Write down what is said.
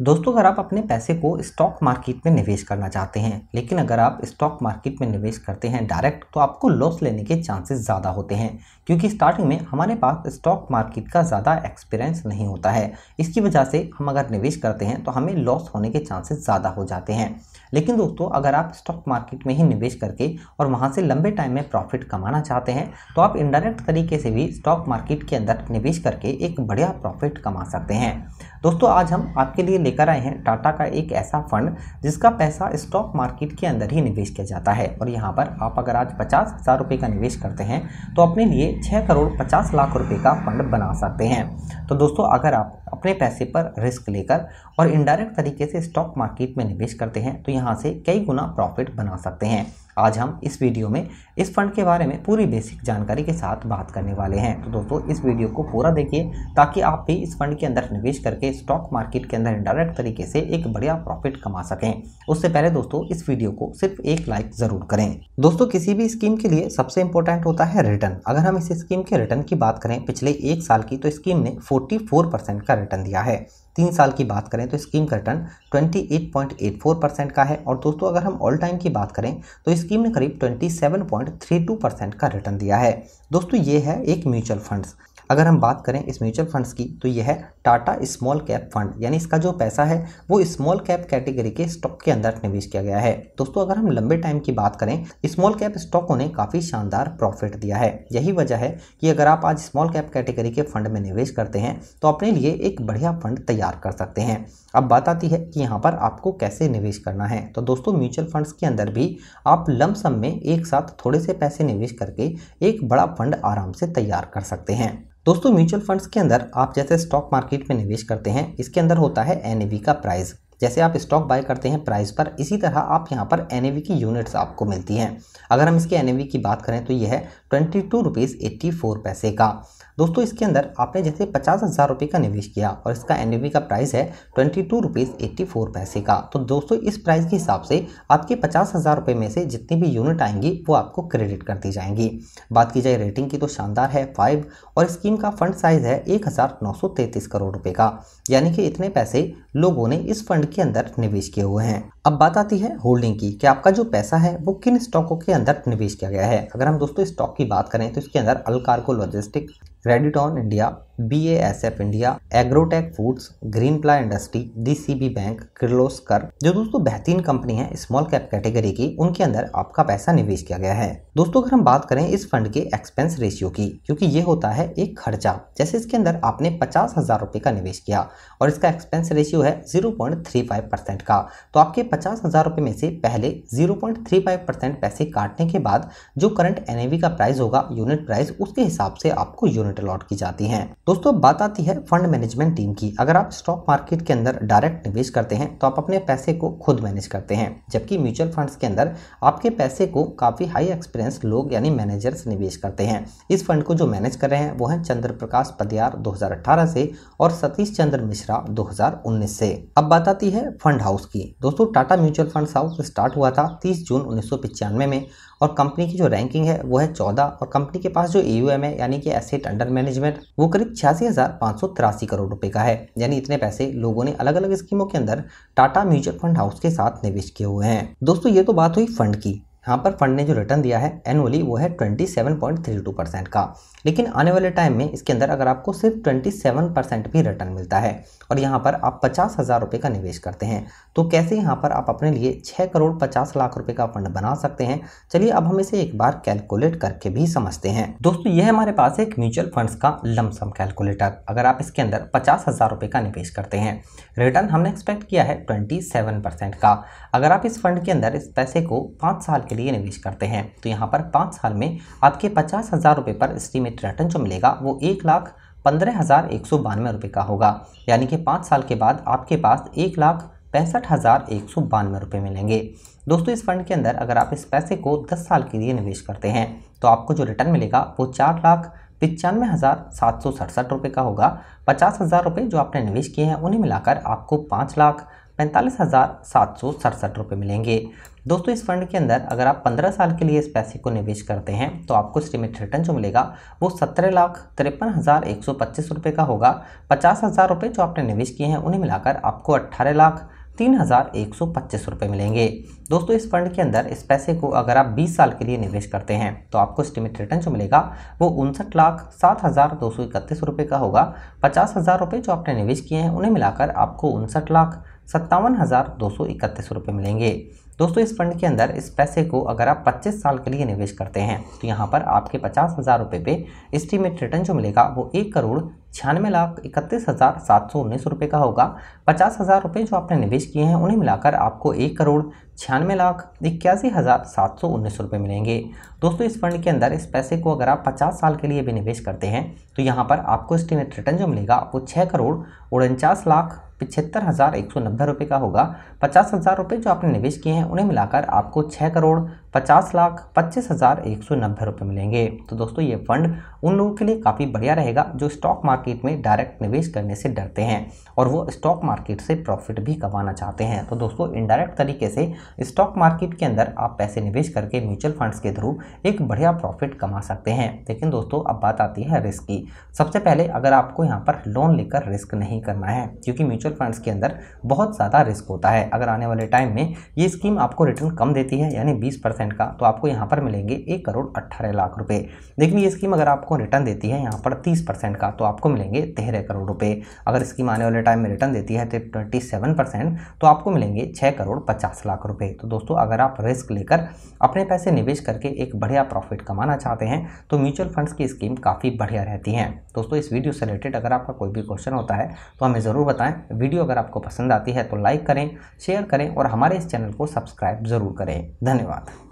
दोस्तों, अगर आप अपने पैसे को स्टॉक मार्केट में निवेश करना चाहते हैं, लेकिन अगर आप स्टॉक मार्केट में निवेश करते हैं डायरेक्ट, तो आपको लॉस लेने के चांसेस ज़्यादा होते हैं, क्योंकि स्टार्टिंग में हमारे पास स्टॉक मार्केट का ज़्यादा एक्सपीरियंस नहीं होता है। इसकी वजह से हम अगर निवेश करते हैं तो हमें लॉस होने के चांसेस ज़्यादा हो जाते हैं। लेकिन दोस्तों, अगर आप स्टॉक मार्केट में ही निवेश करके और वहाँ से लंबे टाइम में प्रॉफिट कमाना चाहते हैं, तो आप इनडायरेक्ट तरीके से भी स्टॉक मार्केट के अंदर निवेश करके एक बढ़िया प्रॉफिट कमा सकते हैं। दोस्तों, आज हम आपके लिए लेकर आए हैं टाटा का एक ऐसा फंड जिसका पैसा स्टॉक मार्केट के अंदर ही निवेश किया जाता है, और यहाँ पर आप अगर आज 50,000 रुपये का निवेश करते हैं तो अपने लिए 6 करोड़ 50 लाख रुपए का फंड बना सकते हैं। तो दोस्तों, अगर आप अपने पैसे पर रिस्क लेकर और इनडायरेक्ट तरीके से स्टॉक मार्केट में निवेश करते हैं तो यहाँ से कई गुना प्रॉफिट बना सकते हैं। आज हम इस वीडियो में इस फंड के बारे में पूरी बेसिक जानकारी के साथ बात करने वाले हैं। तो दोस्तों, इस वीडियो को पूरा देखिए ताकि आप भी इस फंड के अंदर निवेश करके स्टॉक मार्केट के अंदर इनडायरेक्ट तरीके से एक बढ़िया प्रॉफिट कमा सकें। उससे पहले दोस्तों, इस वीडियो को सिर्फ एक लाइक जरूर करें। दोस्तों, किसी भी स्कीम के लिए सबसे इंपॉर्टेंट होता है रिटर्न। अगर हम इस स्कीम के रिटर्न की बात करें पिछले 1 साल की, तो स्कीम ने 44% का रिटर्न दिया है। 3 साल की बात करें तो स्कीम का रिटर्न 28.84% का है। और दोस्तों, अगर हम ऑल टाइम की बात करें तो स्कीम ने करीब 27.32% का रिटर्न दिया है। दोस्तों, ये है एक म्यूचुअल फंड्स। अगर हम बात करें इस म्यूचुअल फंड्स की, तो यह है टाटा स्मॉल कैप फंड, यानी इसका जो पैसा है वो स्मॉल कैप कैटेगरी के स्टॉक के अंदर निवेश किया गया है। दोस्तों, अगर हम लंबे टाइम की बात करें, स्मॉल कैप स्टॉकों ने काफ़ी शानदार प्रॉफिट दिया है। यही वजह है कि अगर आप आज स्मॉल कैप कैटेगरी के फंड में निवेश करते हैं तो अपने लिए एक बढ़िया फंड तैयार कर सकते हैं। अब बात आती है कि यहाँ पर आपको कैसे निवेश करना है। तो दोस्तों, म्यूचुअल फंड्स के अंदर भी आप लम सम में एक साथ थोड़े से पैसे निवेश करके एक बड़ा फंड आराम से तैयार कर सकते हैं। दोस्तों, म्यूचुअल फंड्स के अंदर आप जैसे स्टॉक मार्केट में निवेश करते हैं, इसके अंदर होता है एनएवी का प्राइस। जैसे आप स्टॉक बाय करते हैं प्राइस पर, इसी तरह आप यहाँ पर एनएवी की यूनिट्स आपको मिलती हैं। अगर हम इसके एनएवी की बात करें तो यह है 22 रुपीज़ 84 पैसे का। दोस्तों, इसके अंदर आपने जैसे 50,000 रुपये का निवेश किया और इसका एनएवी का प्राइस है 22 रुपीज़ 84 पैसे का। तो दोस्तों, इस प्राइस के हिसाब से आपके 50,000 रुपये में से जितनी भी यूनिट आएंगी वो आपको क्रेडिट कर दी जाएंगी। बात की जाए रेटिंग की तो शानदार है 5, और स्कीम का फंड साइज है 1933 करोड़ रुपए का, यानी कि इतने पैसे लोगों ने इस फंड के अंदर निवेश किए हुए हैं। अब बात आती है होल्डिंग की, कि आपका जो पैसा है वो किन स्टॉकों के अंदर निवेश किया गया है। अगर हम दोस्तों स्टॉक की बात करें तो इसके अंदर अल्कारको लॉजिस्टिक, क्रेडिटॉन India, BASF India, Agrotech foods, Greenply industry, DCB bank, Kirloskar, जो दोस्तों बेहतरीन कंपनी है स्मॉल कैप कैटेगरी की, उनके अंदर आपका पैसा निवेश किया गया है। दोस्तों, अगर हम बात करें इस फंड के एक्सपेंस रेशियो की, क्योंकि ये होता है एक खर्चा। जैसे इसके अंदर आपने 50,000 रुपये का निवेश किया और इसका एक्सपेंस रेशियो है 0.35% का, तो आपके 50,000 रुपये में से पहले 0.35% पैसे काटने के बाद जो करंट एनएवी का प्राइस होगा, यूनिट प्राइस, उसके हिसाब से आपको यूनिट अलॉट की जाती हैं। दोस्तों, बात आती है फंड मैनेजमेंट टीम की। अगर आप स्टॉक मार्केट के अंदर डायरेक्ट निवेश करते हैं तो आप अपने पैसे को खुद मैनेज करते हैं, जबकि म्यूचुअल फंड्स के अंदर आपके पैसे को काफी हाई एक्सपीरियंस लोग यानी मैनेजर्स निवेश करते हैं। इस फंड को जो मैनेज कर रहे हैं वो हैं चंद्र प्रकाश पदियार 2018 से और सतीश चंद्र मिश्रा 2019 से। अब बात आती है फंड हाउस की। दोस्तों, Tata mutual funds house start हुआ था 30 जून 1995 में, और कंपनी की जो रैंकिंग है वो है 14, और कंपनी के पास जो AUM है यानी कि एसेट अंडर मैनेजमेंट, वो करीब 86,583 करोड़ रुपए का है। यानी इतने पैसे लोगों ने अलग अलग स्कीमों के अंदर टाटा म्यूचुअल फंड हाउस के साथ निवेश किए हुए हैं। दोस्तों, ये तो बात हुई फंड की। यहाँ पर फंड ने जो रिटर्न दिया है एनुअली वो है 27.32% का, लेकिन आने वाले टाइम में इसके अंदर अगर आपको सिर्फ 27% भी रिटर्न मिलता है और यहाँ पर आप 50,000 रुपये का निवेश करते हैं, तो कैसे यहाँ पर आप अपने लिए 6 करोड़ 50 लाख रुपए का फंड बना सकते हैं। चलिए अब हम इसे एक बार कैलकुलेट करके भी समझते हैं। दोस्तों, यह हमारे पास एक म्यूचुअल फंड्स का लमसम कैलकुलेटर। अगर आप इसके अंदर 50,000 रुपये का निवेश करते हैं, रिटर्न हमने एक्सपेक्ट किया है 27% का। अगर आप इस फंड के अंदर इस पैसे को 5 साल के लिए निवेश करते हैं तो यहाँ पर 5 साल में आपके 50,000 रुपये पर एस्टीमेट रिटर्न जो मिलेगा वो 1,15,192 रुपये का होगा। यानी कि 5 साल के बाद आपके पास 1,65,192 रुपये मिलेंगे। दोस्तों, इस फंड के अंदर अगर आप इस पैसे को 10 साल के लिए निवेश करते हैं तो आपको जो रिटर्न मिलेगा वो 4,95,767 रुपये का होगा। 50,000 रुपये जो आपने निवेश किए हैं उन्हें मिलाकर आपको 5,45,767 रुपये मिलेंगे। दोस्तों इस फंड के अंदर अगर आप 15 साल के लिए इस पैसे को निवेश करते हैं तो आपको एस्टिमेट रिटर्न जो मिलेगा वो 17,53,125 रुपये का होगा। 50,000 रुपये जो आपने निवेश किए हैं उन्हें मिलाकर आपको 18,03,125 रुपये मिलेंगे। दोस्तों इस फंड के अंदर इस पैसे को अगर आप 20 साल के लिए निवेश करते हैं तो आपको एस्टिमेट रिटर्न जो मिलेगा वो 59,07,231 रुपये का होगा। 50,000 रुपये जो आपने निवेश किए हैं उन्हें मिलाकर आपको 59,57,231 रुपये मिलेंगे। दोस्तों इस फंड के अंदर इस पैसे को अगर आप 25 साल के लिए निवेश करते हैं तो यहाँ पर आपके 50,000 रुपये पे एस्टीमेट रिटर्न जो मिलेगा वो 1,96,31,719 रुपये का होगा। 50,000 रुपये जो आपने निवेश किए हैं उन्हें मिलाकर आपको 1,96,81,719 रुपये मिलेंगे। दोस्तों इस फंड के अंदर इस पैसे को अगर आप 50 साल के लिए भी निवेश करते हैं तो यहाँ पर आपको एस्टीमेट रिटर्न जो मिलेगा वो 6,49,75,190 रुपये का होगा। 50,000 रुपये जो आपने निवेश किए हैं उन्हें मिलाकर आपको 6,50,25,190 रुपये मिलेंगे। तो दोस्तों ये फंड उन लोगों के लिए काफ़ी बढ़िया रहेगा जो स्टॉक मार्केट में डायरेक्ट निवेश करने से डरते हैं और वो स्टॉक मार्केट से प्रॉफिट भी कमाना चाहते हैं। तो दोस्तों इनडायरेक्ट तरीके से स्टॉक मार्केट के अंदर आप पैसे निवेश करके म्यूचुअल फंड्स के थ्रू एक बढ़िया प्रॉफिट कमा सकते हैं। लेकिन दोस्तों अब बात आती है रिस्क की। सबसे पहले अगर आपको यहाँ पर लोन लेकर रिस्क नहीं करना है क्योंकि म्यूचुअल फंड्स के अंदर बहुत ज़्यादा रिस्क होता है। अगर आने वाले टाइम में ये स्कीम आपको रिटर्न कम देती है यानी 20% का तो आपको यहाँ पर मिलेंगे 1,18,00,000 रुपये। लेकिन ये स्कीम अगर आपको रिटर्न देती है यहाँ पर 30% का तो आपको मिलेंगे 13 करोड़ रुपये। अगर स्कीम आने वाले टाइम में रिटर्न देती है 27% तो आपको मिलेंगे 6,50,00,000 रुपये। तो दोस्तों अगर आप रिस्क लेकर अपने पैसे निवेश करके एक बढ़िया प्रॉफिट कमाना चाहते हैं तो म्यूचुअल फंड्स की स्कीम काफ़ी बढ़िया रहती हैं। दोस्तों इस वीडियो से रिलेटेड अगर आपका कोई भी क्वेश्चन होता है तो हमें ज़रूर बताएं। वीडियो अगर आपको पसंद आती है तो लाइक करें, शेयर करें और हमारे इस चैनल को सब्सक्राइब ज़रूर करें। धन्यवाद।